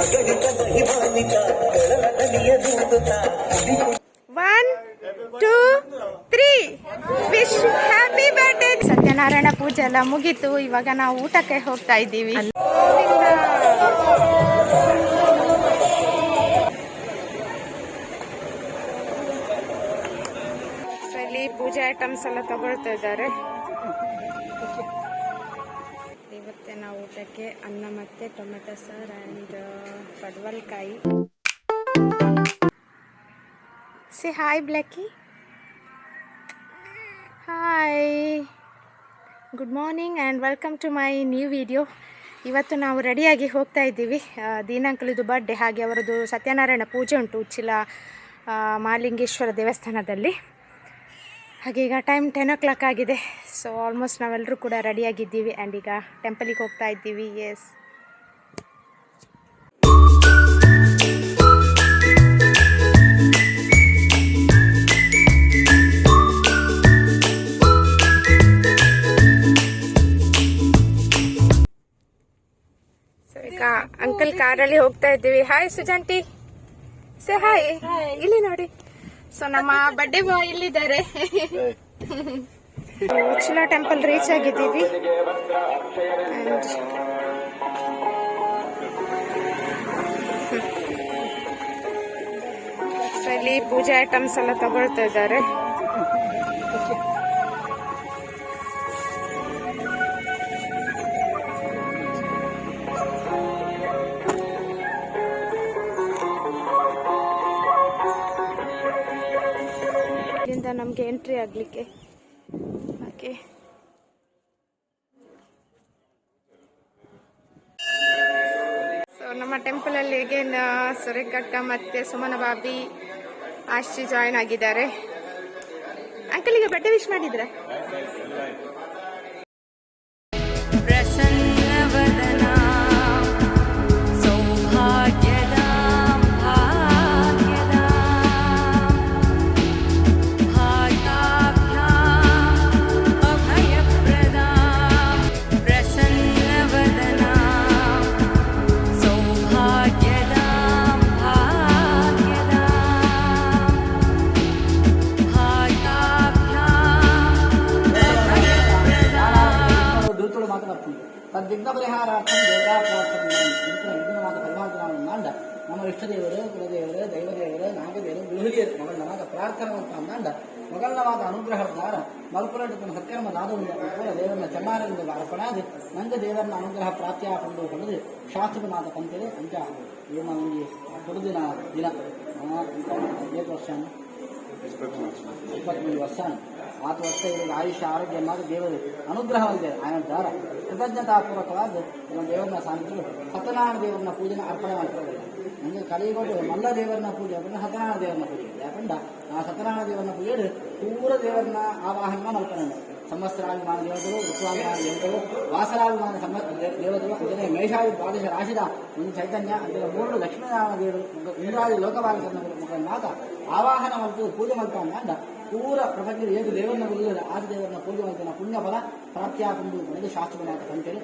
1, 2, 3 wish happy birthday. Satyanarayana ಪೂಜೆ ಎಲ್ಲ ಮುಗೀತು. ಇವಾಗ ನಾವು ಊಟಕ್ಕೆ ಹೋಗ್ತಾ ಇದ್ದೀವಿ. ಇಲ್ಲಿ ಪೂಜೆ ಐಟಮ್ಸ್ ಎಲ್ಲ ತಗೊಳ್ತಾ ಇದ್ದಾರೆ. ಇವತ್ತೆ ನಾವು ಊಟಕ್ಕೆ ಅನ್ನ ಮತ್ತೆ ಟೊಮೆಟೊ ಸಾರ್ ಅಂಡ್ ಪಡವಲಕಾಯಿ. Say hi, Blackie. Hi. Good morning and welcome to my new video. ಇವತ್ತು ನಾವು ರೆಡಿಯಾಗಿ ಹೋಗ್ತಾ ಇದ್ದೀವಿ. ದೀನಂಕಲಿದು ಬರ್ಡೇ, ಹಾಗೆ ಅವರದ್ದು ಸತ್ಯನಾರಾಯಣ ಪೂಜೆ ಉಂಟು ಉಚ್ಚಿಲ ಮಹಾಲಿಂಗೇಶ್ವರ ದೇವಸ್ಥಾನದಲ್ಲಿ. ಹಾಗೆ ಈಗ ಟೈಮ್ 10 o'clock ಆಗಿದೆ. ಸೊ ಆಲ್ಮೋಸ್ಟ್ ನಾವೆಲ್ಲರೂ ಕೂಡ ರೆಡಿಯಾಗಿದ್ದೀವಿ ಆ್ಯಂಡ್ ಈಗ ಟೆಂಪಲಿಗೆ ಹೋಗ್ತಾ ಇದ್ದೀವಿ. ಎಸ್, ಅಂಕಲ್ ಕಾರಲ್ಲಿ ಹೋಗ್ತಾ ಇದ್ದೀವಿ. ಹಾಯ್ ಸುಜಾಂಟಿ, ಸೇ ಹಾಯ್. ಇಲ್ಲಿ ನೋಡಿ, ಸೊ ನಮ್ಮ ಬರ್ಡೇ ಬಾಯ್ ಇಲ್ಲಿದ್ದಾರೆ. ಉಚ್ಚಿಲ ಟೆಂಪಲ್ ರೀಚ್ ಆಗಿದ್ದೀವಿ. ಇಲ್ಲಿ ಪೂಜೆ ಐಟಮ್ಸ್ ಎಲ್ಲ ತಗೊಳ್ತಾ ಇದ್ದಾರೆ. ನಮಗೆ ಎಂಟ್ರಿ ಆಗಲಿಕ್ಕೆ ಓಕೆ. ಸೊ ನಮ್ಮ ಟೆಂಪಲ್ ಅಲ್ಲಿ ಅಗೇನ್ ಸುರೇಖಕ್ಕ ಮತ್ತೆ ಸುಮನ ಬಾಬಿ ಆಶ್ರಿ ಜಾಯಿನ್ ಆಗಿದ್ದಾರೆ. ಅಂಕಲ್ಗೆ ಬರ್ಡೇ ವಿಶ್ ಮಾಡಿದ್ರ? ತದ್ವಿಘ್ನ ಪರಿಹಾರಾರ್ಥಂ ದೇವತಾ ಪ್ರಾರ್ಥನೆ ಮಾತ ಪರಿಮಾಣ ನಮ್ಮ ಇಷ್ಟದೇವರು, ಕುಲದೇವರು, ದೈವದೇವರು, ನಾಗದೇವರು, ಗೃಹಿಣಿಯರು ಮಗಳ ಮಾತ ಪ್ರಾರ್ಥನೆ ಅಂದ ಮಗಳ ಮಾತ ಅನುಗ್ರಹದಾರ ಮಲ್ಪುರಟನ ಸತ್ಕರ್ಮದಾದ ದೇವರನ್ನ ಚಮ್ಮಾರದಿಂದ ಅರ್ಪಣಾದ ನಂಗೆ ದೇವರನ್ನ ಅನುಗ್ರಹ ಪ್ರಾಪ್ತಿಯಾಕೊಂಡು ಹೊಡೆದು ಶಾಸ್ತ್ರದ ಮಾತ ಕಂತೇಳಿ ಅಂಚ ಏನು ನನಗೆ ಕೊಡುದಿನ ದಿನ 8 ವರ್ಷ 23 ವರ್ಷ 4 ವರ್ಷ ಇವರಿಗೆ ಆಯುಷ್ಯ ಆರೋಗ್ಯ ಮಾಡಿ ದೇವರು ಅನುಗ್ರಹವಿದೆ. ఆయన ದ್ವಾರ ಕೃತಜ್ಞತಾಪೂರ್ವಕವಾದ ದೇವರನ್ನ ಸಾಧಿಸಲು ಸತ್ಯನಾರಾಯಣ ದೇವರನ್ನ ಪೂಜೆನ ಅರ್ಪಣೆ ಮಾಡ್ತಾರೆ. ನನಗೆ ಕಲಿಗೊಟ್ಟು ಮಲ್ಲ ದೇವರನ್ನ ಪೂಜೆ ಅಂದ್ರೆ ಸತ್ಯನಾರಾಯಣ ದೇವರನ್ನ ಪೂಜೆ ಯಾಕಂದ್ರೆ ಆ ಸತ್ಯನಾರಾಯಣ ದೇವರನ್ನ ಪೂಜೆ ಪೂರ ದೇವರನ್ನ ಆವಾಹನ ಮಲ್ಪನೆ ಸಂವತ್ಸರಾಭಿಮಾನ ದೇವತೆಗಳು, ಋತುವಾಭಿಮಾನ ದೇವತೆಗಳು, ವಾಸರಾಭಿಮಾನ ದೇವತೆಗಳು, ಅದನ್ನೇ ಮೇಷಾದಿ ದ್ವಾದಶ ರಾಶಿದ ಒಂದು ಚೈತನ್ಯ, ಅದರ 3 ಲಕ್ಷ್ಮೀನಾರಾಯಣ ದೇವರು, ಇಂದ್ರಾದಿ ಲೋಕಪಾಲಕರನ್ನ ಮಾತ ಆವಾಹನ ಮಲ್ತು ಪೂಜೆ ಮಲ್ಪನೆ ಅಂದ ಪೂರ ಪ್ರಪಂಚದ ಏದು ದೇವರನ್ನ ಬುದ್ಧಿದ ಆದಿ ದೇವರನ್ನ ಪೂಜೆ ಮಲ್ತಿನ ಪುಣ್ಯ ಫಲ ಪ್ರಾಪ್ತಿಯಾಗುವುದು ನನಗೆ ಶಾಸ್ತ್ರದ ಮಾತು ಕಂತೇಳಿ.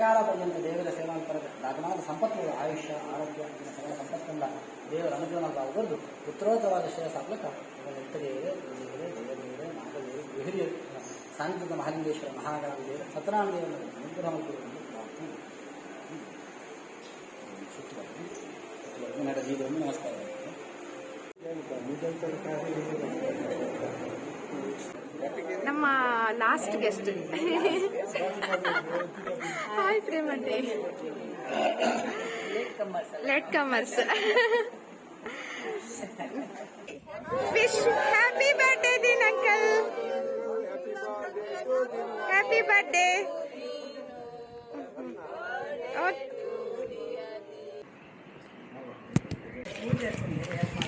ಅಂತ್ಯಕಾಲ ಪರ್ಯಂತ ದೇವರ ಸೇವಾ ದಾಖಲಾದ ಸಂಪತ್ತು ಆಯುಷ್ಯ ಆರೋಗ್ಯ ಸಕಲ ಸಂಪತ್ತಲ್ಲ ದೇವರ ಅನುಗ್ರಹವಾಗುವುದು ಉತ್ತರೋತ್ತರವಾದ ಶ್ರೇಯ ಸಾಧಕ ವ್ಯಕ್ತದೇವರೇ ದೇವರೇ ದೇವದೇವರೇ ನಾಗದೇವರು ಹಿರಿಯರು ಸಾಂಸ್ಕೃತಿಕ ಮಹಾಲಿಂಗೇಶ್ವರ ಮಹಾಗಣಾಧ ದೇವರು ಸತ್ಯನಾರಾಯಣ ದೇವರ ಅನುಗ್ರಹ ನಡೆದಿದ್ದು ನಮಸ್ಕಾರ. ನಮ್ಮ ಲಾಸ್ಟ್ ಗೆಸ್ಟ್ ಹಾಯ್ ಪ್ರೇಮಂಟೆ late comers wish happy birthday ದಿನ್ ಅಂಕಲ್ ಹ್ಯಾಪಿ ಬರ್ಡೇ.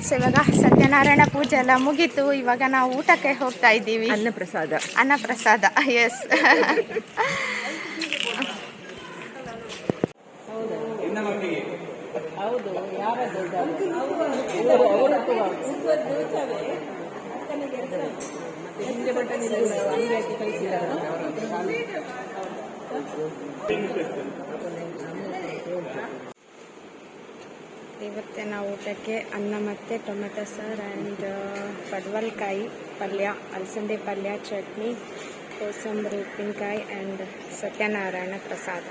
ಸೊ ಇವಾಗ ಸತ್ಯನಾರಾಯಣ ಪೂಜೆ ಎಲ್ಲ ಮುಗೀತು. ಇವಾಗ ನಾವು ಊಟಕ್ಕೆ ಹೋಗ್ತಾ ಇದ್ದೀವಿ. ಅನ್ನಪ್ರಸಾದ ಎಸ್. ಇವತ್ತಿನ ಊಟಕ್ಕೆ ಅನ್ನ ಮತ್ತು ಟೊಮೆಟೊ ಸಾರು ಆ್ಯಂಡ್ ಪಡವಲಕಾಯಿ ಪಲ್ಯ, ಅಲಸಂದೆ ಪಲ್ಯ, ಚಟ್ನಿ, ಕೋಸಂಬರಿ, ಉಪ್ಪಿನಕಾಯಿ ಆ್ಯಂಡ್ ಸತ್ಯನಾರಾಯಣ ಪ್ರಸಾದ.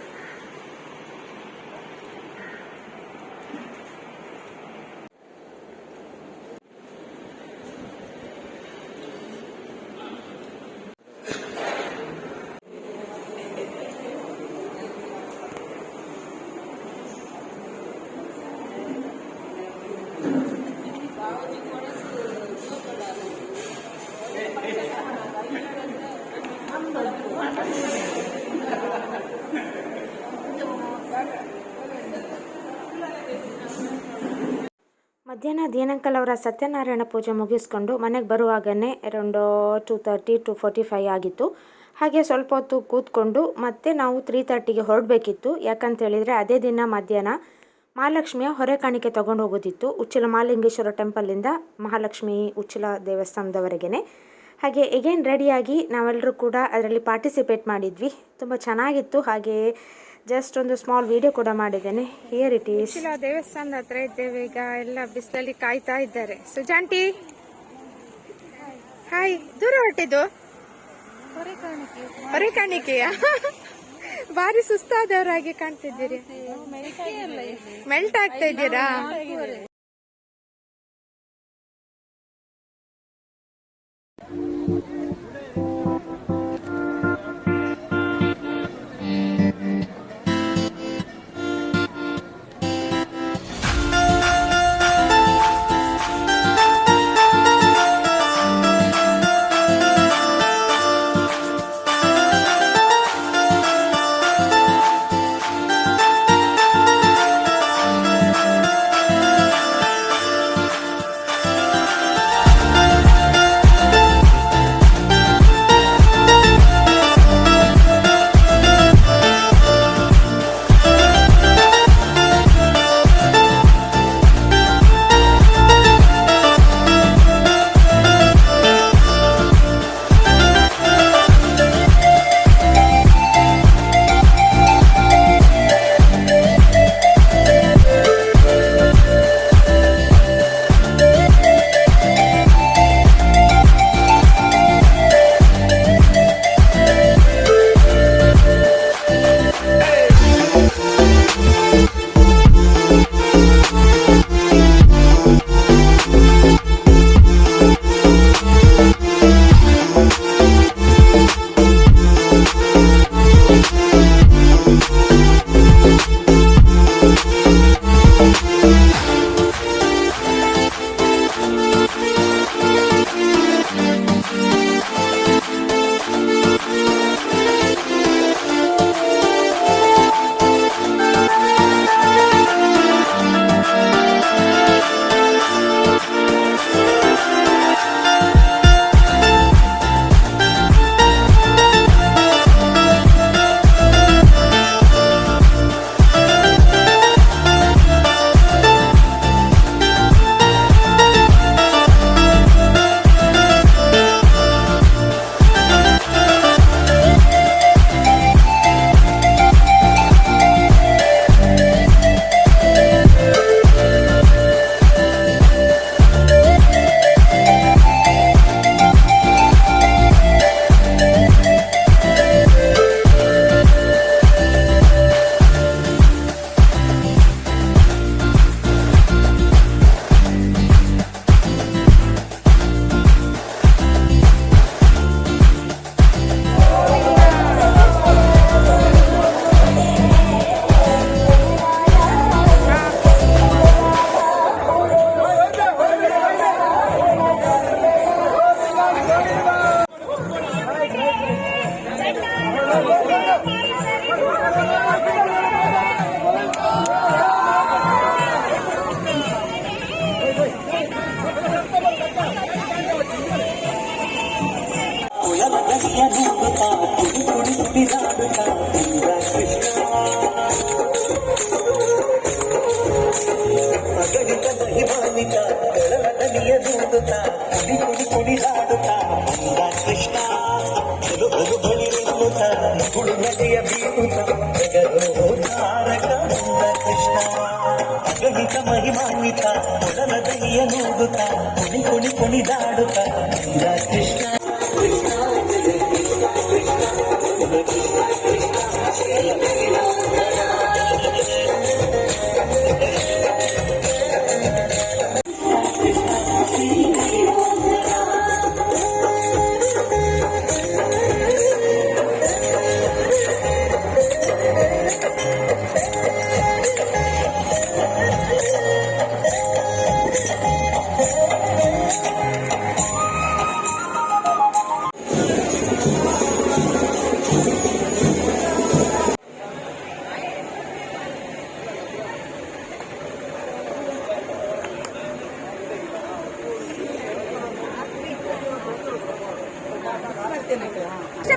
ಮಧ್ಯಾಹ್ನ ದೀನಂಕಲ್ ಅವರ ಸತ್ಯನಾರಾಯಣ ಪೂಜೆ ಮುಗಿಸ್ಕೊಂಡು ಮನೆಗೆ ಬರುವಾಗನೇ ಅರೌಂಡ್ 2:30 to 2:45 ಆಗಿತ್ತು. ಹಾಗೆ ಸ್ವಲ್ಪ ಹೊತ್ತು ಕೂತ್ಕೊಂಡು ಮತ್ತೆ ನಾವು 3:30ಗೆ ಹೊರಡಬೇಕಿತ್ತು. ಯಾಕಂತೇಳಿದರೆ ಅದೇ ದಿನ ಮಧ್ಯಾಹ್ನ ಮಹಾಲಕ್ಷ್ಮಿಯ ಹೊರೆ ಕಾಣಿಕೆ ತೊಗೊಂಡು ಹೋಗೋದಿತ್ತು. ಉಚ್ಚಿಲ ಮಹಾಲಿಂಗೇಶ್ವರ ಟೆಂಪಲಿಂದ ಮಹಾಲಕ್ಷ್ಮಿ ಉಚ್ಚಿಲ ದೇವಸ್ಥಾನದವರೆಗೆ. ಹಾಗೆ ಎಗೇನ್ ರೆಡಿಯಾಗಿ ನಾವೆಲ್ಲರೂ ಕೂಡ ಅದರಲ್ಲಿ ಪಾರ್ಟಿಸಿಪೇಟ್ ಮಾಡಿದ್ವಿ. ತುಂಬ ಚೆನ್ನಾಗಿತ್ತು. ಹಾಗೆ ಜಸ್ಟ್ ಒಂದು ಸ್ಮಾಲ್ ವಿಡಿಯೋ ಕೂಡ ಮಾಡಿದ್ದೇನೆ. Here it is. ಉಚ್ಚಿಲ ದೇವಸ್ಥಾನದ ಹತ್ರ ಇದ್ದೇವೆ. ಈಗ ಎಲ್ಲ ಬಿಸಿಲಲ್ಲಿ ಕಾಯ್ತಾ ಇದ್ದಾರೆ. ಸುಜಾಂಟಿ ಹಾಯ್. ದೂರ ಹೊರಟಿದ್ದು ಹೊರೆ ಕಾಣಿಕೆಯ ಭಾರಿ ಸುಸ್ತಾದವರಾಗಿ ಕಾಣ್ತಿದ್ದೀರಿ. ಮೆಲ್ಟ್ ಆಗ್ತಾ ಇದ್ದೀರಾ? ಮಹಿಮಾನ್ವಿತ ಕೊಳಲ ದನಿಯ ದೂಡುತ್ತಾ ಕುಡಿ ಕುಡಿ ಕುಡಿದಾಡುತ್ತಾ ಬಂದ ಕೃಷ್ಣ ಬಲು ಬಳಿರೆನ್ನುತ್ತಾ ಕುಡು ನದಿಯ ಬೀಳುತ್ತಾ ಜಗರೋ ತಾರಕ ಬಂದ ಕೃಷ್ಣ ಅಗಣಿತ ಮಹಿಮಾನ್ವಿತ ಕೊಳಲ ದನಿಯ ನೂಡುತ್ತಾ ಕುಡಿ ಕುಡಿ ಕುಣಿದಾಡುತ್ತಾ ಬಂದ ಕೃಷ್ಣ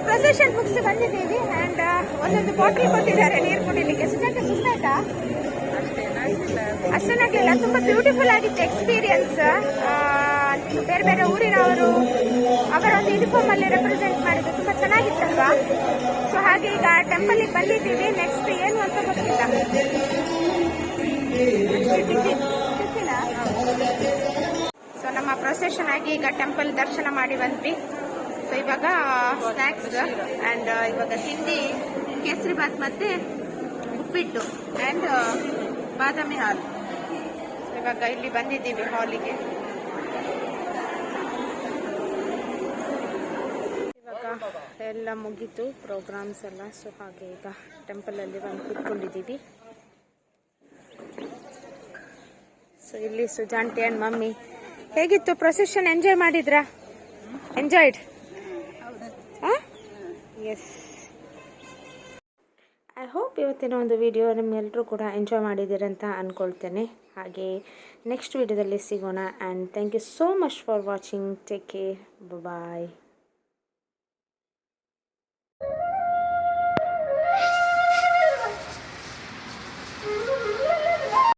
ಪ್ರೊಸೆಷನ್ ಮುಗಿಸಿ ಬಂದಿದ್ದೀವಿ ಆ್ಯಂಡ್ ಒಂದೊಂದು ಬಾಟ್ಲಿ ಕೊಟ್ಟಿದ್ದಾರೆ ನೀರು ಕುಡಿಲಿಕ್ಕೆ. ಸುಜಾತ ಸುಸ್ತಾಯ್ತಾ? ಅಷ್ಟೇನಾಗಲಿಲ್ಲ, ತುಂಬ ಬ್ಯೂಟಿಫುಲ್ ಆಗಿತ್ತು ಎಕ್ಸ್ಪೀರಿಯನ್ಸ್. ಬೇರೆ ಬೇರೆ ಊರಿನವರು ಅವರ ಒಂದು ಯೂನಿಫಾರ್ಮಲ್ಲಿ ರೆಪ್ರೆಸೆಂಟ್ ಮಾಡಿದ್ದು ತುಂಬ ಚೆನ್ನಾಗಿತ್ತಲ್ವಾ. ಸೊ ಹಾಗೆ ಈಗ ಟೆಂಪಲಿಗೆ ಬಂದಿದ್ದೀವಿ. ನೆಕ್ಸ್ಟ್ ಏನು ಅಂತ ಗೊತ್ತಿಲ್ಲ. ಸೊ ನಮ್ಮ ಪ್ರೊಸೆಷನ್ ಆಗಿ ಈಗ ಟೆಂಪಲ್ ದರ್ಶನ ಮಾಡಿ ಬಂದ್ವಿ. ಸೊ ಇವಾಗ ಸ್ನ್ಯಾಕ್ಸ್ ಆ್ಯಂಡ್ ಇವಾಗ ತಿಂಡಿ ಕೇಸರಿ ಬಾತ್ ಮತ್ತು ಉಪ್ಪಿಟ್ಟು ಆ್ಯಂಡ್ ಬಾದಾಮಿ ಹಾಲು. ಇವಾಗ ಇಲ್ಲಿ ಬಂದಿದ್ದೀವಿ ಹಾಲಿಗೆ. ಇವಾಗ ಎಲ್ಲ ಮುಗೀತು ಪ್ರೋಗ್ರಾಮ್ಸ್ ಎಲ್ಲ. ಸೊ ಹಾಗೆ ಈಗ ಟೆಂಪಲಲ್ಲಿ ಬಂದು ಕೂತ್ಕೊಂಡಿದ್ದೀವಿ. ಸೊ ಇಲ್ಲಿ ಸುಜಾಂಟಿ ಆ್ಯಂಡ್ ಮಮ್ಮಿ. ಹೇಗಿತ್ತು ಪ್ರೊಸೆಷನ್? ಎಂಜಾಯ್ ಮಾಡಿದ್ರಾ? ಎಂಜಾಯ್ಡ್? ಎಸ್. ಐ ಹೋಪ್ ಇವತ್ತಿನ ಒಂದು ವಿಡಿಯೋ ನಿಮ್ಮೆಲ್ಲರೂ ಕೂಡ ಎಂಜಾಯ್ ಮಾಡಿದ್ದೀರಂತ ಅಂದ್ಕೊಳ್ತೇನೆ. ಹಾಗೆ ನೆಕ್ಸ್ಟ್ ವಿಡಿಯೋದಲ್ಲಿ ಸಿಗೋಣ. And thank you so much for watching. Take care. Bye.